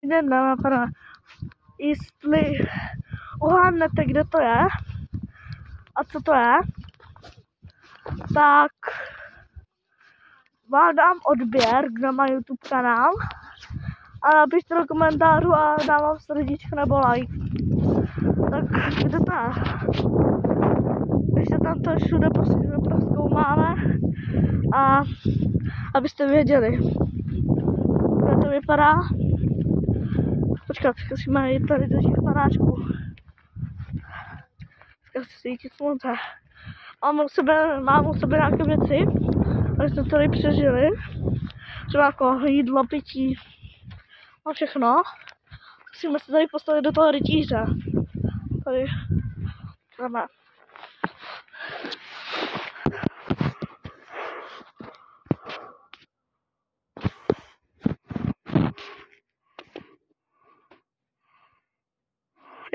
Napadá, jestli uhádnete, kde to je a co to je, tak vám dám odběr, kdo má YouTube kanál, a napište do komentářů a dávám srdíčko nebo like. Tak kde to je? Ještě tam to všude prozkoumáme a abyste věděli, jak to vypadá. Počkat, zkusíme jít tady do těch panáčků. Dneska se svítí slunce. Mám u sebe nějaké věci, aby jsme tady přežili. Třeba jako jídlo, pití a všechno. Musíme se tady postavit do toho rytíře. Tady jdeme.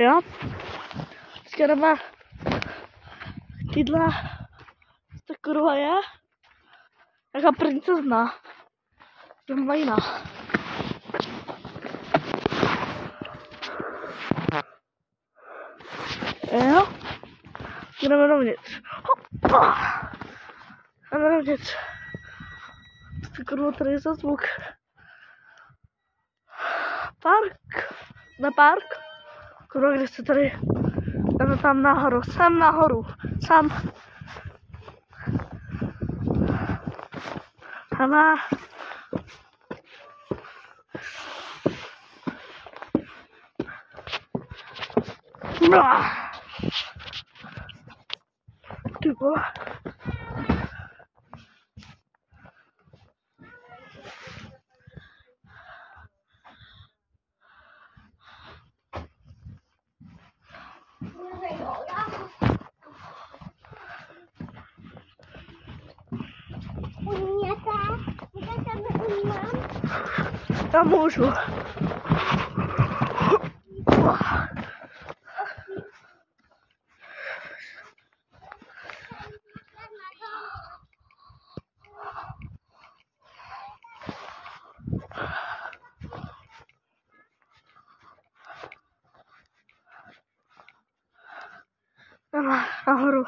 Jo? Teďka jdeme k týdle. Ta kurva je jaká princezna. Majina. Jo? Jdeme dovnitř. Hopa! Jdeme dovnitř. Ta kurva, tady je za zvuk. Park. Na park. Kurva, kde jste tady? Jdeme tam nahoru. Sem nahoru. Sem. Jdeme. Ty vole. Já můžu. Nahoru.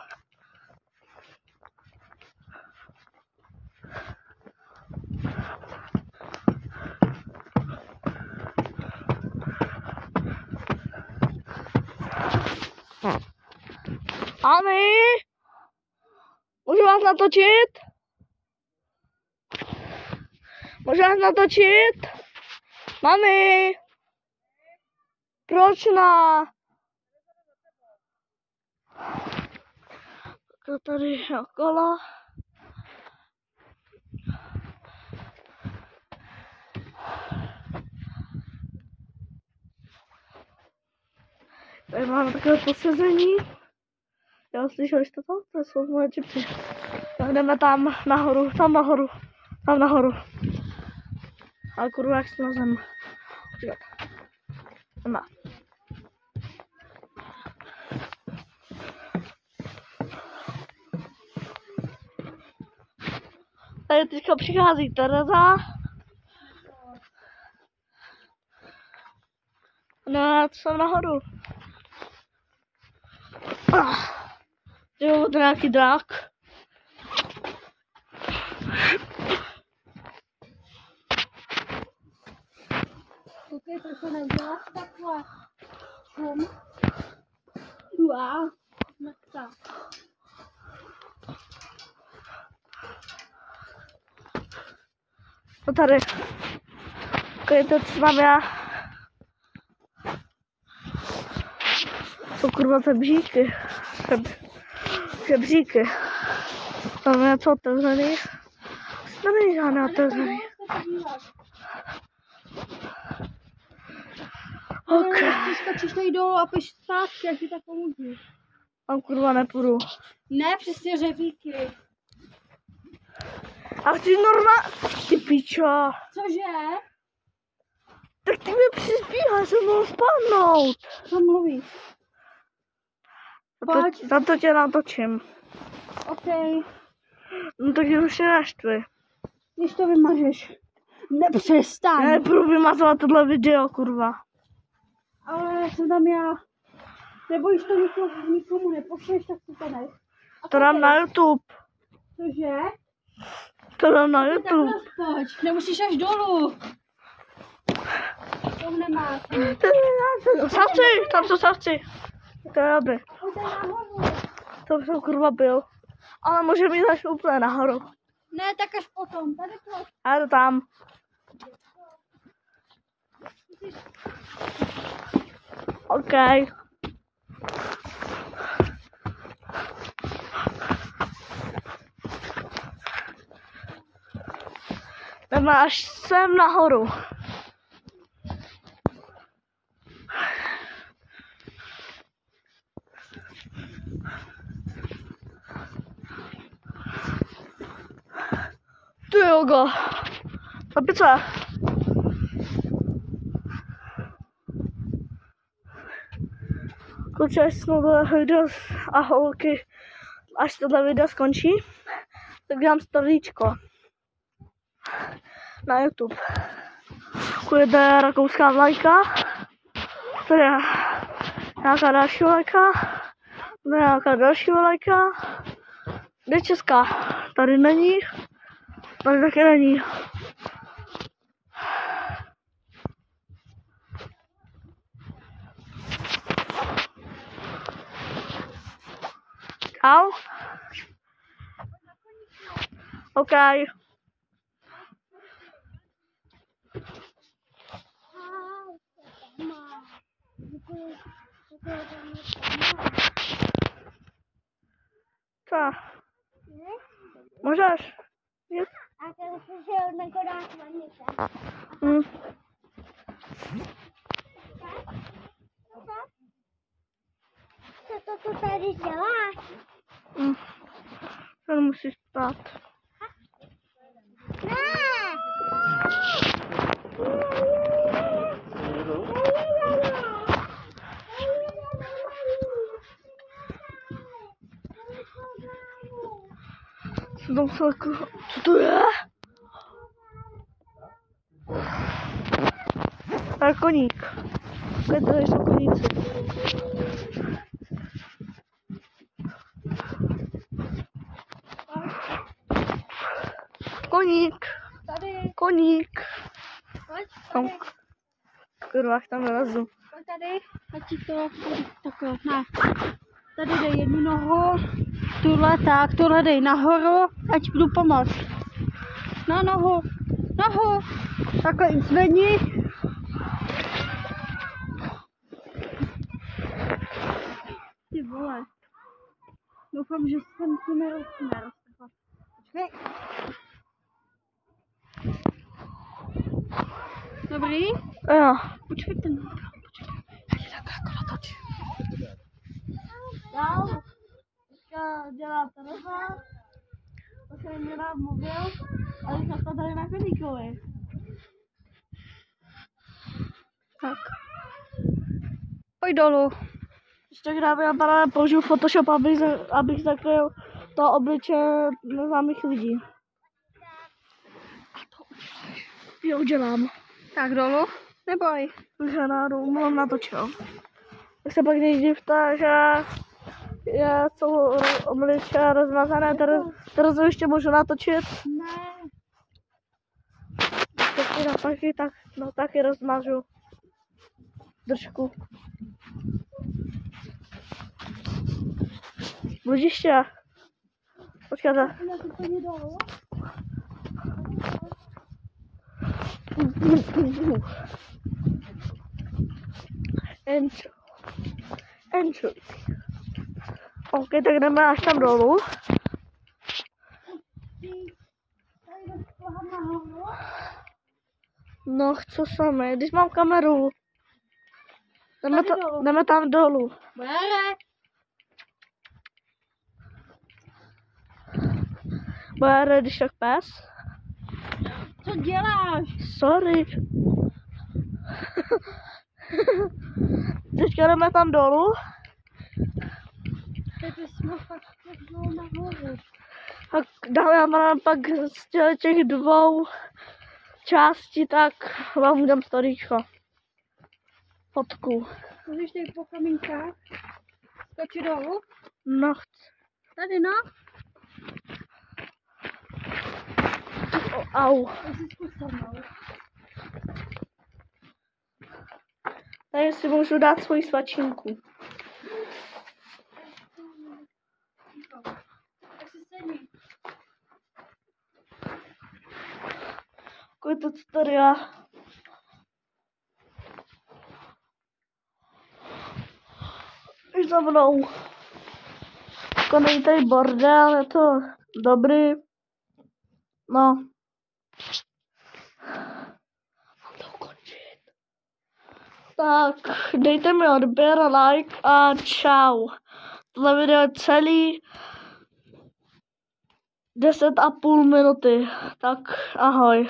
Mami, můžu vás natočit? Můžu vás natočit? Mami, proč na? To tady okolo. Tady máme takové posezení. Já slyšeli jste to? To jsou moje čipsy. Tak jdeme tam nahoru, tam nahoru. Ale kurva, jak jsme na zem. Jdeme. Tady teďka přichází Tereza. No, to jsem nahoru. Jo, to je nějaký drak. Koukej, to se neuděláš takhle. Šum. Wow. Nechta. To tady. Koukejte, co mám já. To kurva žebříky. Žebříky. Tam je něco otevřený. To není žádné otevřený. Ok. Ty skočíš tady dolů a půjdeš zpátky, jak ti tak pomůžu. Tam kurva nepůjdu. Ne, přesně řevíky. A chci normálně. Ty pičo. Cože? Tak ty mi přispíváš, jsem mohl spadnout. Co mluvíš? Pojď. Za to tě natočím. OK. No tak už se naštvi. Když to vymažeš. Nepřestaň. Nebudu vymazovat tohle video, kurva. Ale jsem tam já. Nebojíš to nikomu nepošleš, tak si to nech. To dám na YouTube. Cože? To dám na YouTube. Takhle pojď, nemusíš až dolů. To nemáš. Savci, tam jsou savci. To je dobré. Pojď nahoru. To jsem kurva byl. Ale můžeme jít až úplně nahoru. Ne, tak až potom. Tady pojď. A je to tam. OK. Jdeme až sem nahoru. Ty jogo. Papice. Kluci, až tohle video a holky, až tohle video skončí, tak dám storíčko na YouTube. Jde rakouská vlajka, tady je nějaká další vlajka, tady je nějaká další vlajka, kde je česká, tady není, tady taky není. Čau. OK. Co? Můžeš? Jít? A to se šel na kodách vanice. Co to tu tady děláš? Tady musíš spát. Ne! Co to je? To je koník. Tady jsou koníci. Koník. Tady. Koník. Pojď, Tam. tady. Kurva, tam nelezu. Pojď tady. Ať ti to tady takhle. Ne. Tady dej jednu nohu. Tuhle tak. Tuhle dej nahoru. Ať budu pomoct. Na nohu. Nohu. Takhle i zvedni. Ty vole. Doufám, že jsem to neroztrhla. Počkej. Dobrý? Jo. Počkej ten. Počkej. Já ti takhle jako natočím. Dál. Teďka dělá Tereza. To se mi rád mluvil. A teďka to tady na koníkovi. Tak. Pojď dolů. Ještě dámy a pánové, použiju Photoshop, abych zakryl to obliče neznámých lidí. A to uděláš. Jo, udělám. Tak dolů. Neboj. Takže mám natočil. Tak se pak nejdívte, že je celou obliče rozmazané, Terezu ještě můžu natočit. Ne. Taky rozmažu držku. Bludiště. Počkejte. Já to úplně dolů. Enjoy. OK, tak jdeme až tam dolů. No, co samé, když mám kameru. Jdeme tam dolů. Bere. Bude když tak pes. Co děláš? Sorry. Teďka jdeme tam dolů. Teď jsme fakt šli nahoru. A dáme pak z těch dvou části, tak vám udělám storíčko. Fotku. Můžeš tady po kamínkách skočit dolů? No, Tady no. au. Tak si zkus se mnou. Tady si můžu dát svoji svačinku. Tak si sedni. Kolik to tady já. Už za mnou. Jako není tady bordel, je to dobrý. No. Mám to ukončit. Tak, dejte mi odběr, like a čau. Tohle video je celý 10,5 minuty. Tak ahoj.